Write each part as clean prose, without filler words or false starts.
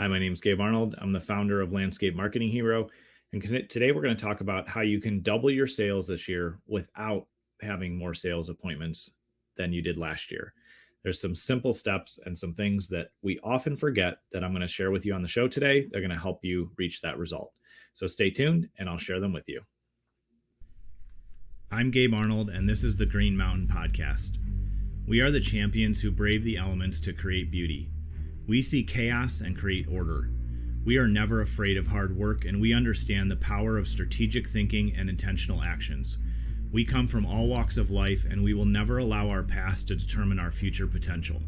Hi, my name is Gabe Arnold. I'm the founder of Landscape Marketing Hero. And today we're going to talk about how you can double your sales this year without having more sales appointments than you did last year. There's some simple steps and some things that we often forget that I'm going to share with you on the show today. They're going to help you reach that result. So stay tuned and I'll share them with you. I'm Gabe Arnold, and this is the Green Mountain Podcast. We are the champions who brave the elements to create beauty. We see chaos and create order. We are never afraid of hard work, and we understand the power of strategic thinking and intentional actions. We come from all walks of life, and we will never allow our past to determine our future potential.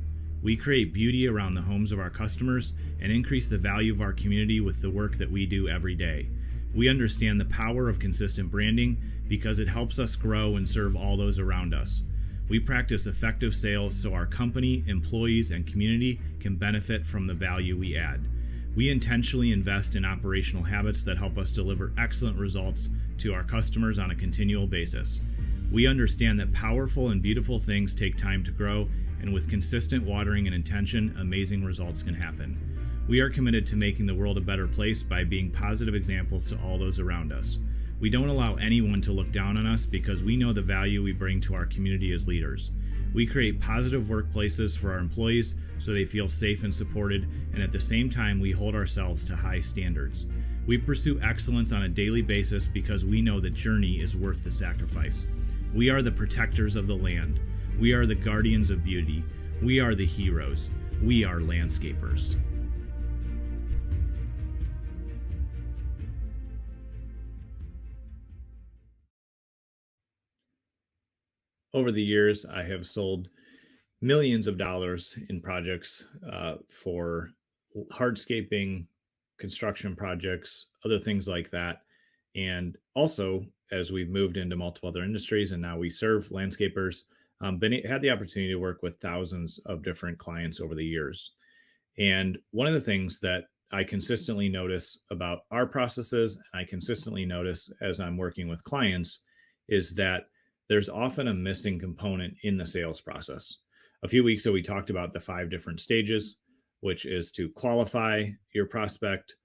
We create beauty around the homes of our customers and increase the value of our community with the work that we do every day. We understand the power of consistent branding because it helps us grow and serve all those around us. We practice effective sales so our company, employees, and community can benefit from the value we add. We intentionally invest in operational habits that help us deliver excellent results to our customers on a continual basis. We understand that powerful and beautiful things take time to grow, and with consistent watering and intention, amazing results can happen. We are committed to making the world a better place by being positive examples to all those around us. We don't allow anyone to look down on us because we know the value we bring to our community as leaders. We create positive workplaces for our employees so they feel safe and supported, and at the same time, we hold ourselves to high standards. We pursue excellence on a daily basis because we know the journey is worth the sacrifice. We are the protectors of the land. We are the guardians of beauty. We are the heroes. We are landscapers. Over the years, I have sold millions of dollars in projects for hardscaping, construction projects, other things like that. And also, as we've moved into multiple other industries and now we serve landscapers, had the opportunity to work with thousands of different clients over the years. And one of the things that I consistently notice about our processes, and I consistently notice as I'm working with clients, is that there's often a missing component in the sales process. A few weeks ago, we talked about the 5 different stages, which is to qualify your prospect,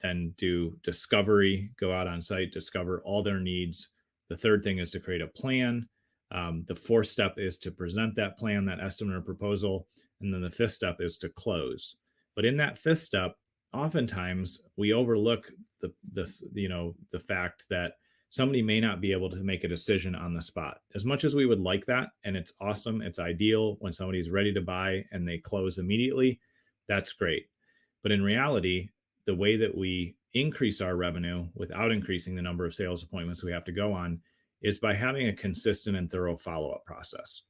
then do discovery, go out on site, discover all their needs. The third thing is to create a plan. The fourth step is to present that plan, that estimate or proposal. And then the fifth step is to close. But in that fifth step, oftentimes we overlook the fact that somebody may not be able to make a decision on the spot. As much as we would like that, and it's awesome, it's ideal when somebody's ready to buy and they close immediately, that's great. But in reality, the way that we increase our revenue without increasing the number of sales appointments we have to go on is by having a consistent and thorough follow-up process.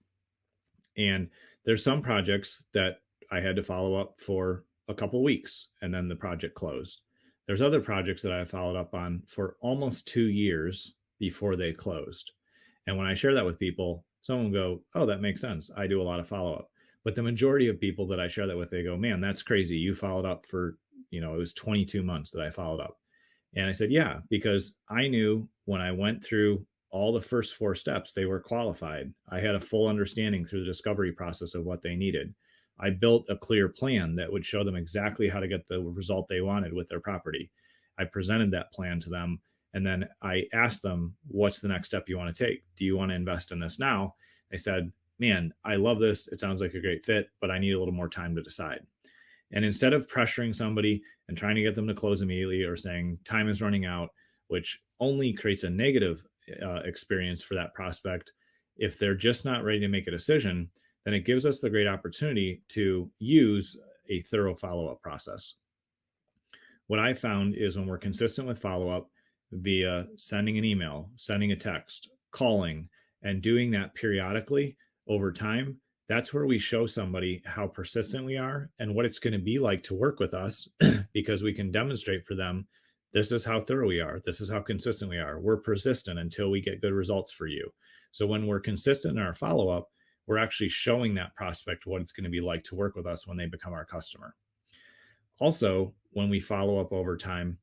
And there's some projects that I had to follow up for a couple weeks and then the project closed. There's other projects that I followed up on for almost 2 years before they closed. And when I share that with people, some will go, oh, that makes sense. I do a lot of follow-up. But the majority of people that I share that with, they go, man, that's crazy. You followed up for, it was 22 months that I followed up. And I said, yeah, because I knew when I went through all the first 4 steps, they were qualified. I had a full understanding through the discovery process of what they needed. I built a clear plan that would show them exactly how to get the result they wanted with their property. I presented that plan to them, and then I asked them, what's the next step you want to take? Do you want to invest in this now? They said, man, I love this. It sounds like a great fit, but I need a little more time to decide. And instead of pressuring somebody and trying to get them to close immediately or saying time is running out, which only creates a negative experience for that prospect, if they're just not ready to make a decision, then it gives us the great opportunity to use a thorough follow-up process. What I found is when we're consistent with follow-up via sending an email, sending a text, calling, and doing that periodically over time, that's where we show somebody how persistent we are and what it's going to be like to work with us because we can demonstrate for them, this is how thorough we are. This is how consistent we are. We're persistent until we get good results for you. So when we're consistent in our follow-up, we're actually showing that prospect what it's going to be like to work with us when they become our customer. Also, when we follow up over time,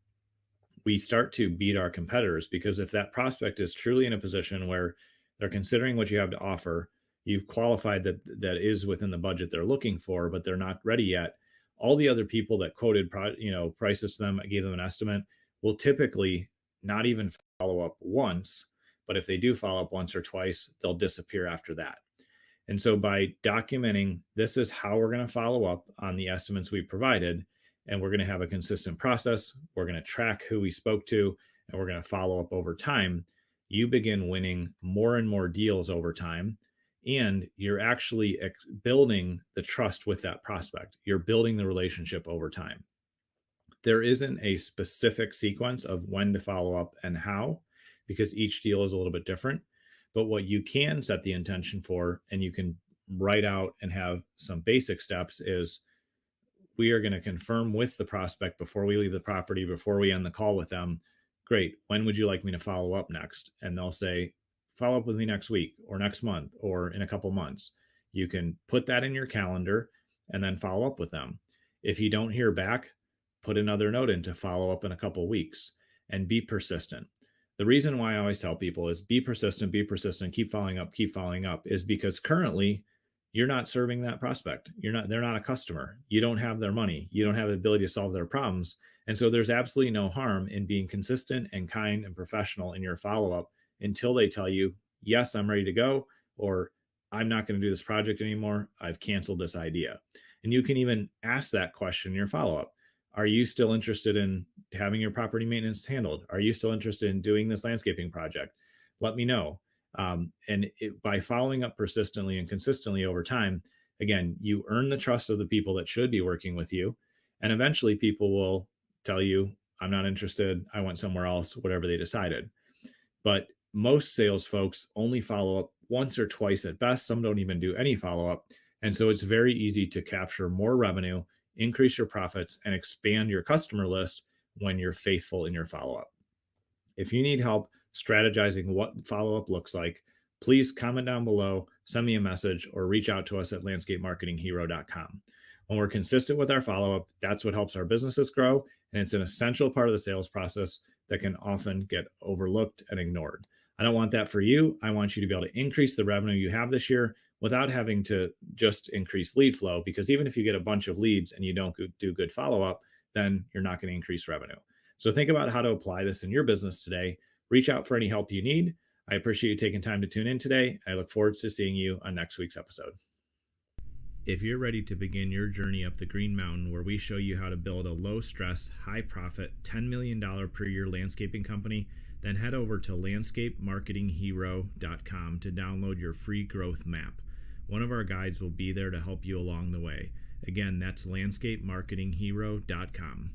we start to beat our competitors because if that prospect is truly in a position where they're considering what you have to offer, you've qualified that is within the budget they're looking for, but they're not ready yet. All the other people that quoted prices to them, gave them an estimate, will typically not even follow up once, but if they do follow up once or twice, they'll disappear after that. And so by documenting this is how we're going to follow up on the estimates we provided, and we're going to have a consistent process, we're going to track who we spoke to, and we're going to follow up over time, you begin winning more and more deals over time. And you're actually building the trust with that prospect. You're building the relationship over time. There isn't a specific sequence of when to follow up and how, because each deal is a little bit different. But what you can set the intention for, and you can write out and have some basic steps, is we are going to confirm with the prospect before we leave the property, before we end the call with them. Great. When would you like me to follow up next? And they'll say, follow up with me next week or next month or in a couple months. You can put that in your calendar and then follow up with them. If you don't hear back, put another note in to follow up in a couple weeks, and be persistent. The reason why I always tell people is be persistent, keep following up, is because currently you're not serving that prospect. They're not a customer. You don't have their money. You don't have the ability to solve their problems. And so there's absolutely no harm in being consistent and kind and professional in your follow-up until they tell you, yes, I'm ready to go, or I'm not going to do this project anymore. I've canceled this idea. And you can even ask that question in your follow-up. Are you still interested in having your property maintenance handled? Are you still interested in doing this landscaping project? Let me know. By following up persistently and consistently over time, again, you earn the trust of the people that should be working with you. And eventually people will tell you, I'm not interested. I went somewhere else, whatever they decided. But most sales folks only follow up once or twice at best. Some don't even do any follow up. And so it's very easy to capture more revenue, increase your profits, and expand your customer list when you're faithful in your follow up. If you need help strategizing what follow up looks like, please comment down below, send me a message, or reach out to us at landscapemarketinghero.com. When we're consistent with our follow up, that's what helps our businesses grow. And it's an essential part of the sales process that can often get overlooked and ignored. I don't want that for you. I want you to be able to increase the revenue you have this year without having to just increase lead flow, because even if you get a bunch of leads and you don't do good follow-up, then you're not going to increase revenue. So think about how to apply this in your business today. Reach out for any help you need. I appreciate you taking time to tune in today. I look forward to seeing you on next week's episode. If you're ready to begin your journey up the Green Mountain, where we show you how to build a low-stress, high-profit, $10 million per year landscaping company, then head over to landscapemarketinghero.com to download your free growth map. One of our guides will be there to help you along the way. Again, that's landscapemarketinghero.com.